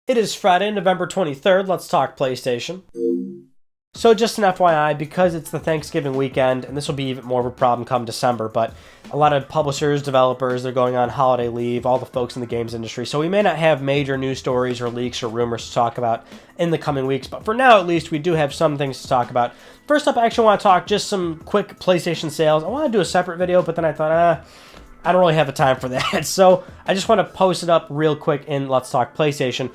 It is Friday, November 23rd. Let's talk PlayStation. So just an FYI, because it's the Thanksgiving weekend, and this will be even more of a problem come December, but a lot of publishers, developers, they're going on holiday leave, all the folks in the games industry, so we may not have major news stories or leaks or rumors to talk about in the coming weeks, but for now at least, we do have some things to talk about. First up, I actually want to talk just some quick PlayStation sales. I want to do a separate video, but then I thought, I don't really have the time for that, so I just want to post it up real quick in Let's Talk PlayStation.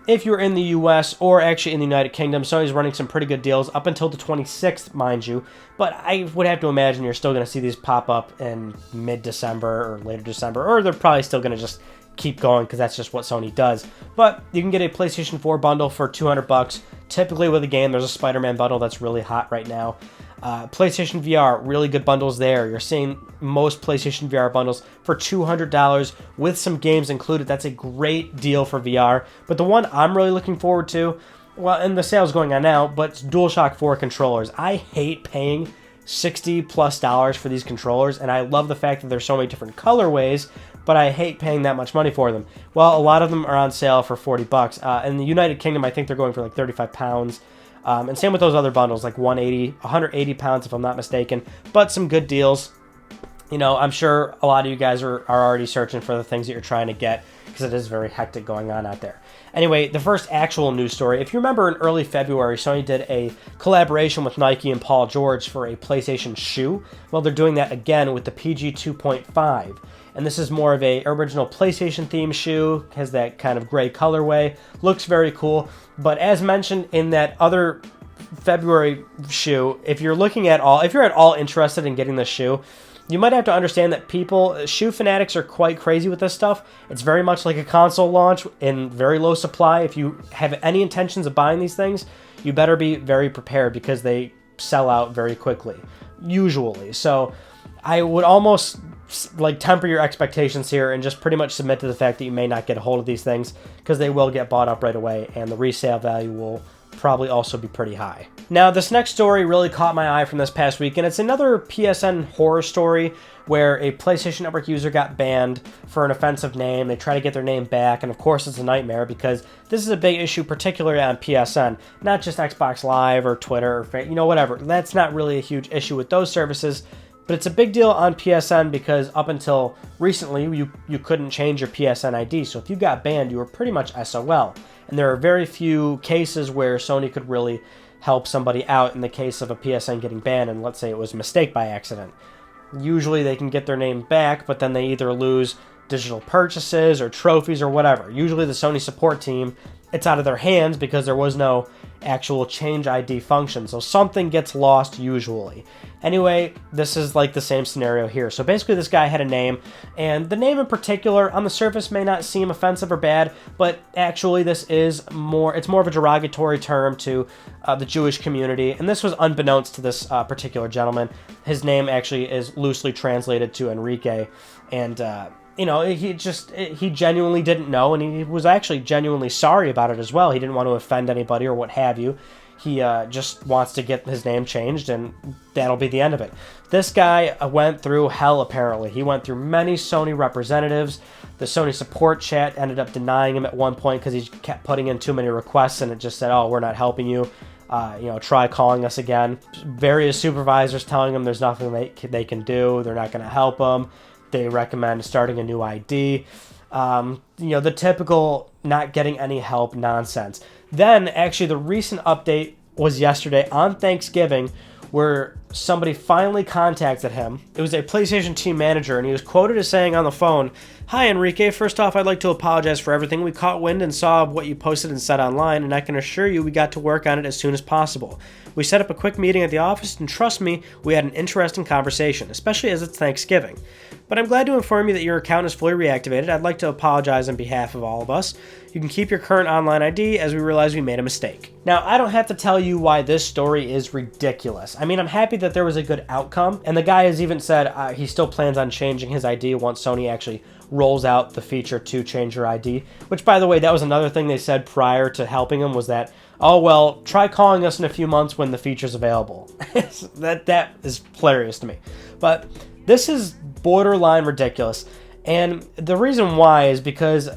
If you're in the US or actually in the United Kingdom, Sony's running some pretty good deals up until the 26th, mind you. But I would have to imagine you're still going to see these pop up in mid-December or later December, or they're probably still going to just keep going because that's just what Sony does. But you can get a PlayStation 4 bundle for $200. Typically with a game, there's a Spider-Man bundle that's really hot right now. PlayStation VR, really good bundles there. You're seeing most PlayStation VR bundles for $200 with some games included. That's a great deal for VR. But the one I'm really looking forward to, well, and the sale's going on now, but it's DualShock 4 controllers. I hate paying $60+ for these controllers, and I love the fact that there's so many different colorways, but I hate paying that much money for them. Well, a lot of them are on sale for $40. In the United Kingdom, I think they're going for like £35. And same with those other bundles, like 180 pounds if I'm not mistaken, but some good deals. You know, I'm sure a lot of you guys are already searching for the things that you're trying to get because it is very hectic going on out there. Anyway, the first actual news story. If you remember in early February, Sony did a collaboration with Nike and Paul George for a PlayStation shoe. Well, they're doing that again with the PG 2.5. And this is more of a original PlayStation themed shoe, has that kind of gray colorway, looks very cool. But as mentioned in that other February shoe, if you're at all interested in getting this shoe, you might have to understand that shoe fanatics are quite crazy with this stuff. It's very much like a console launch in very low supply. If you have any intentions of buying these things, you better be very prepared because they sell out very quickly, usually. So I would almost like temper your expectations here and just pretty much submit to the fact that you may not get a hold of these things because they will get bought up right away and the resale value will probably also be pretty high. Now, this next story really caught my eye from this past week, and it's another PSN horror story where a PlayStation Network user got banned for an offensive name. They try to get their name back, and of course it's a nightmare because this is a big issue, particularly on PSN, not just Xbox Live or Twitter or whatever. That's not really a huge issue with those services. But it's a big deal on PSN because up until recently, you couldn't change your PSN ID. So if you got banned, you were pretty much SOL. And there are very few cases where Sony could really help somebody out in the case of a PSN getting banned, and let's say it was a mistake by accident. Usually they can get their name back, but then they either lose digital purchases or trophies or whatever. Usually the Sony support team, it's out of their hands because there was no actual change ID function. So something gets lost usually. Anyway, this is like the same scenario here. So basically this guy had a name, and the name in particular on the surface may not seem offensive or bad, but actually it's more of a derogatory term to the Jewish community. And this was unbeknownst to this particular gentleman. His name actually is loosely translated to Enrique, and he genuinely didn't know, and he was actually genuinely sorry about it as well. He didn't want to offend anybody or what have you. He just wants to get his name changed, and that'll be the end of it. This guy went through hell, apparently. He went through many Sony representatives. The Sony support chat ended up denying him at one point because he kept putting in too many requests, and it just said, oh, we're not helping you. Try calling us again. Various supervisors telling him there's nothing they can do. They're not going to help him. They recommend starting a new ID. The typical not getting any help nonsense. Then, actually, the recent update was yesterday on Thanksgiving where somebody finally contacted him. It was a PlayStation team manager, and he was quoted as saying on the phone, "Hi, Enrique. First off, I'd like to apologize for everything. We caught wind and saw what you posted and said online, and I can assure you we got to work on it as soon as possible. We set up a quick meeting at the office, and trust me, we had an interesting conversation, especially as it's Thanksgiving. But I'm glad to inform you that your account is fully reactivated. I'd like to apologize on behalf of all of us. You can keep your current online ID as we realize we made a mistake." Now, I don't have to tell you why this story is ridiculous. I mean, I'm happy that there was a good outcome, and the guy has even said he still plans on changing his ID once Sony actually rolls out the feature to change your ID, which, by the way, that was another thing they said prior to helping him was that, oh, well, try calling us in a few months when the feature's available. That is hilarious to me. But this is borderline ridiculous. And the reason why is because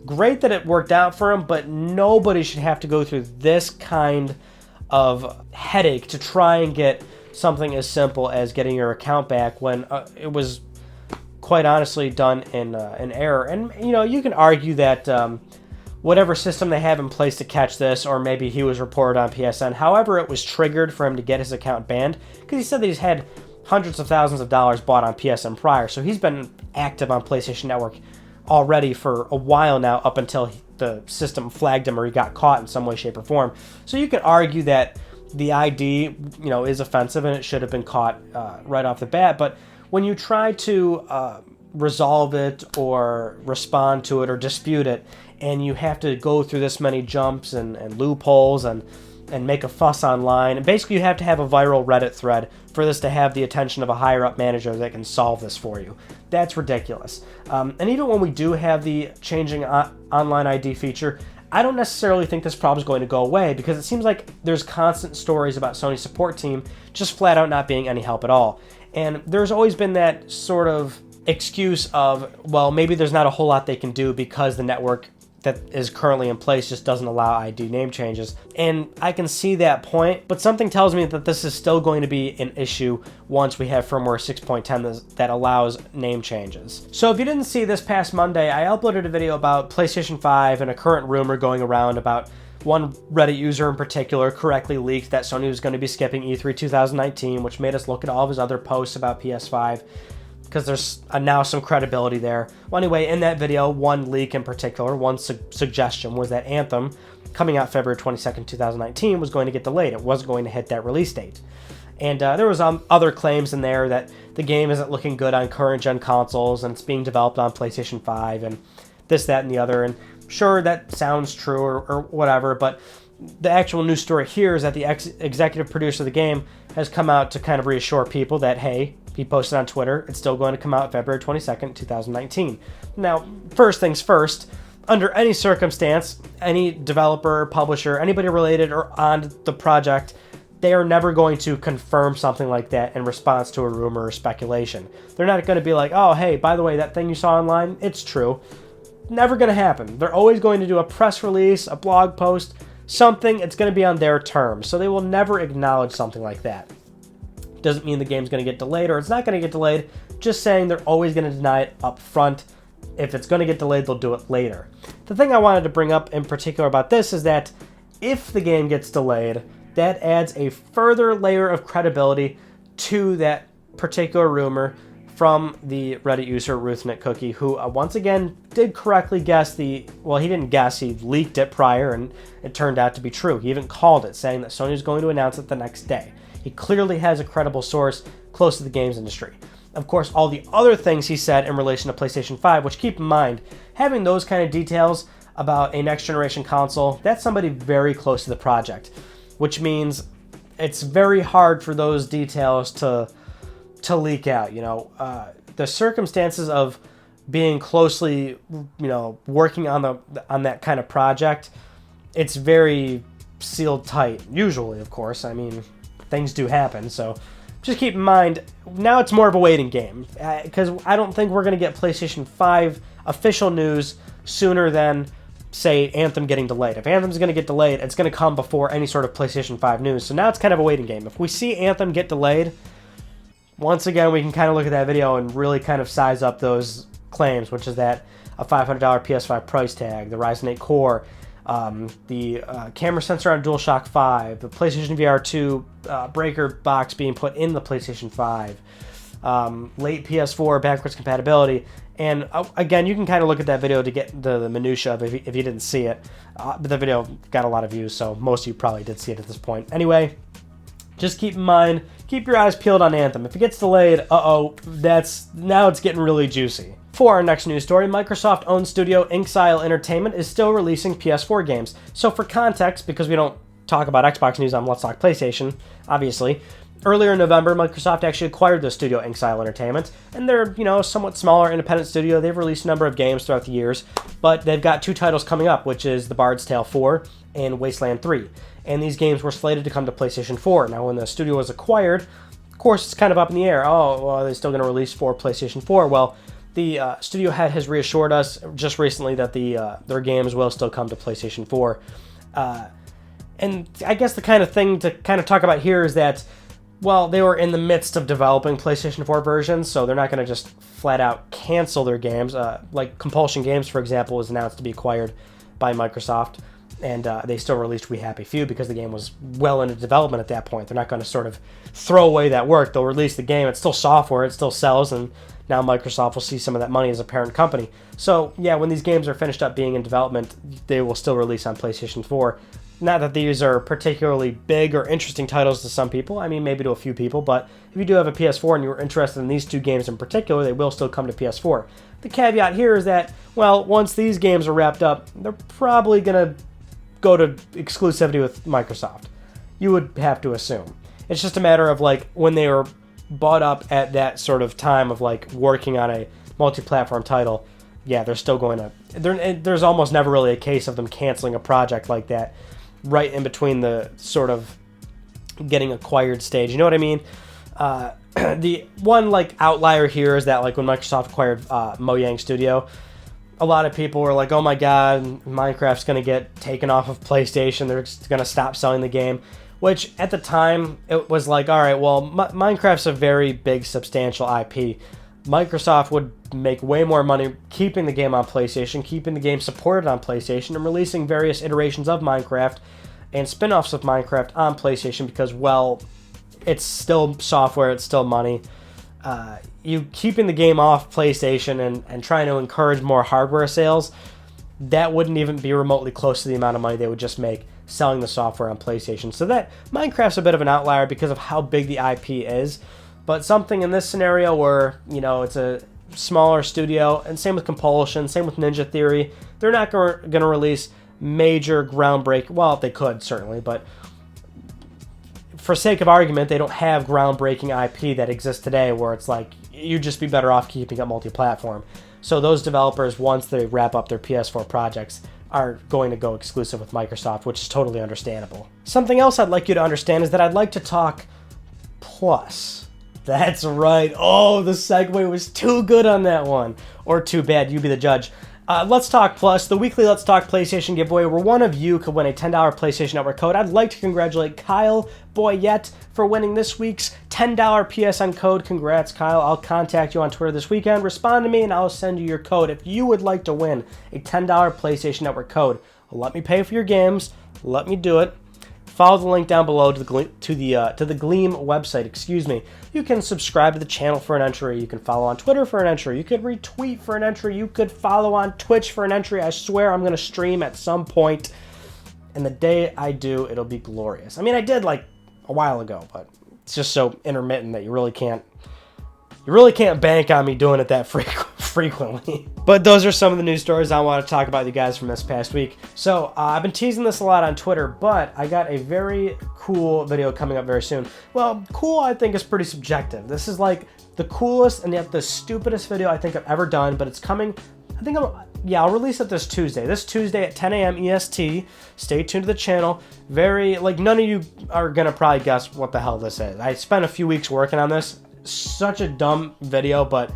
great that it worked out for him, but nobody should have to go through this kind of headache to try and get something as simple as getting your account back when it was quite honestly done in error. And you can argue that whatever system they have in place to catch this, or maybe he was reported on PSN, however it was triggered for him to get his account banned, because he said that he's had hundreds of thousands of dollars bought on PSN prior, so he's been active on PlayStation Network already for a while now, up until the system flagged him or he got caught in some way, shape, or form. So you can argue that the ID, is offensive and it should have been caught right off the bat. But when you try to resolve it or respond to it or dispute it, and you have to go through this many jumps and loopholes and make a fuss online, and basically you have to have a viral Reddit thread for this to have the attention of a higher up manager that can solve this for you. That's ridiculous. And even when we do have the changing online ID feature, I don't necessarily think this problem is going to go away, because it seems like there's constant stories about Sony's support team just flat out not being any help at all. And there's always been that sort of excuse of, well, maybe there's not a whole lot they can do because the network that is currently in place just doesn't allow ID name changes. And I can see that point, but something tells me that this is still going to be an issue once we have firmware 6.10 that allows name changes. So if you didn't see this past Monday, I uploaded a video about PlayStation 5 and a current rumor going around about one Reddit user in particular correctly leaked that Sony was going to be skipping E3 2019, which made us look at all of his other posts about PS5, because there's now some credibility there. Well, anyway, in that video, one leak in particular, one suggestion was that Anthem, coming out February 22nd, 2019, was going to get delayed. It wasn't going to hit that release date. And there was other claims in there that the game isn't looking good on current-gen consoles, and it's being developed on PlayStation 5, and this, that, and the other. And sure, that sounds true or whatever, but the actual news story here is that the executive producer of the game has come out to kind of reassure people that, hey, he posted on Twitter, it's still going to come out February 22nd, 2019. Now, first things first, under any circumstance, any developer, publisher, anybody related or on the project, they are never going to confirm something like that in response to a rumor or speculation. They're not going to be like, oh, hey, by the way, that thing you saw online, it's true. Never going to happen. They're always going to do a press release, a blog post, something. It's going to be on their terms. So they will never acknowledge something like that. Doesn't mean the game's going to get delayed or it's not going to get delayed. Just saying they're always going to deny it up front. If it's going to get delayed, they'll do it later. The thing I wanted to bring up in particular about this is that if the game gets delayed, that adds a further layer of credibility to that particular rumor from the Reddit user RuthNitCookie, who once again did correctly guess he didn't guess, he leaked it prior and it turned out to be true. He even called it, saying that Sony is going to announce it the next day. He clearly has a credible source close to the games industry. Of course, all the other things he said in relation to PlayStation 5, which keep in mind, having those kind of details about a next generation console, that's somebody very close to the project, which means it's very hard for those details to leak out. The circumstances of being closely, working on that kind of project, it's very sealed tight. Usually, of course. I mean, things do happen, so just keep in mind, now it's more of a waiting game, because I don't think we're going to get PlayStation 5 official news sooner than, say, Anthem getting delayed. If Anthem's going to get delayed, it's going to come before any sort of PlayStation 5 news, so now it's kind of a waiting game. If we see Anthem get delayed, once again, we can kind of look at that video and really kind of size up those claims, which is that a $500 PS5 price tag, the Ryzen 8 core, the camera sensor on DualShock 5, the PlayStation VR 2 breaker box being put in the PlayStation 5, late PS4 backwards compatibility, and again, you can kind of look at that video to get the minutia of if you didn't see it. But the video got a lot of views, so most of you probably did see it at this point. Anyway, just keep in mind, keep your eyes peeled on Anthem. If it gets delayed, now it's getting really juicy. For our next news story, Microsoft-owned studio InXile Entertainment is still releasing PS4 games. So for context, because we don't talk about Xbox news on Let's Talk PlayStation, obviously, earlier in November, Microsoft actually acquired the studio InXile Entertainment, and they're, somewhat smaller independent studio. They've released a number of games throughout the years, but they've got two titles coming up, which is The Bard's Tale 4 and Wasteland 3. And these games were slated to come to PlayStation 4. Now, when the studio was acquired, of course, it's kind of up in the air. Oh, well, are they still going to release for PlayStation 4? Well, the studio head has reassured us just recently that their games will still come to PlayStation 4. And I guess the kind of thing to kind of talk about here is that, well, they were in the midst of developing PlayStation 4 versions, so they're not going to just flat out cancel their games. Like Compulsion Games, for example, was announced to be acquired by Microsoft, and they still released We Happy Few because the game was well into development at that point. They're not going to sort of throw away that work. They'll release the game. It's still software. It still sells, and now Microsoft will see some of that money as a parent company. So, yeah, when these games are finished up being in development, they will still release on PlayStation 4. Not that these are particularly big or interesting titles to some people. I mean, maybe to a few people, but if you do have a PS4 and you're interested in these two games in particular, they will still come to PS4. The caveat here is that, well, once these games are wrapped up, they're probably going to go to exclusivity with Microsoft. You would have to assume. It's just a matter of, like, when they were bought up at that sort of time of, like, working on a multi-platform title, yeah, they're still going to... There's almost never really a case of them canceling a project like that right in between the sort of getting acquired stage. You know what I mean? The one, like, outlier here is that, like, when Microsoft acquired Mojang Studio, a lot of people were like, oh my god, Minecraft's going to get taken off of PlayStation. They're just going to stop selling the game. Which, at the time, it was like, alright, well, Minecraft's a very big, substantial IP. Microsoft would make way more money keeping the game on PlayStation, keeping the game supported on PlayStation, and releasing various iterations of Minecraft and spin-offs of Minecraft on PlayStation because, well, it's still software, it's still money. You keeping the game off PlayStation and trying to encourage more hardware sales, that wouldn't even be remotely close to the amount of money they would just make selling the software on PlayStation. So that Minecraft's a bit of an outlier because of how big the IP is. But something in this scenario where, you know, it's a smaller studio, and same with Compulsion, same with Ninja Theory, they're not going to release major groundbreak. Well, they could, certainly, but for sake of argument, they don't have groundbreaking IP that exists today where it's like, you'd just be better off keeping it multi-platform. So those developers, once they wrap up their PS4 projects, are going to go exclusive with Microsoft, which is totally understandable. Something else I'd like you to understand is that I'd like to talk Plus. That's right. Oh, the segue was too good on that one. Or too bad. You be the judge. Let's Talk Plus, the weekly Let's Talk PlayStation giveaway where one of you could win a $10 PlayStation Network code. I'd like to congratulate Kyle Boyette for winning this week's $10 PSN code. Congrats, Kyle. I'll contact you on Twitter this weekend. Respond to me and I'll send you your code. If you would like to win a $10 PlayStation Network code, let me pay for your games. Let me do it. Follow the link down below to the Gleam website. Excuse me. You can subscribe to the channel for an entry. You can follow on Twitter for an entry. You could retweet for an entry. You could follow on Twitch for an entry. I swear I'm going to stream at some point, and the day I do, it'll be glorious. I mean, I did like a while ago, but it's just so intermittent that you really can't bank on me doing it that frequently. But those are some of the news stories I want to talk about with you guys from this past week. So I've been teasing this a lot on Twitter, but I got a very cool video coming up very soon. Well, cool I think is pretty subjective. This is like the coolest and yet the stupidest video I think I've ever done, but it's coming, I'll release it this Tuesday. This Tuesday at 10 a.m. EST. Stay tuned to the channel. None of you are going to probably guess what the hell this is. I spent a few weeks working on this. Such a dumb video, but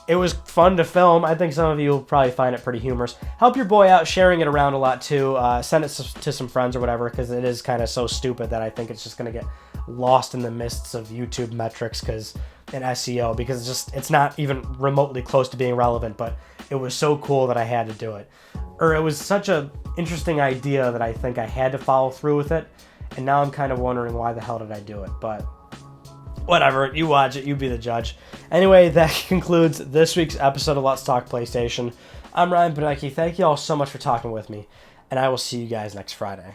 it was fun to film. I think some of you will probably find it pretty humorous. Help your boy out sharing it around a lot too. Send it to some friends or whatever, because it is kind of so stupid that I think it's just going to get lost in the mists of YouTube metrics and SEO, because it's not even remotely close to being relevant, but it was so cool that I had to do it. Or it was such a interesting idea that I think I had to follow through with it, and now I'm kind of wondering why the hell did I do it, but whatever, you watch it, you be the judge. Anyway, that concludes this week's episode of Let's Talk PlayStation. I'm Ryan Benecki. Thank you all so much for talking with me, and I will see you guys next Friday.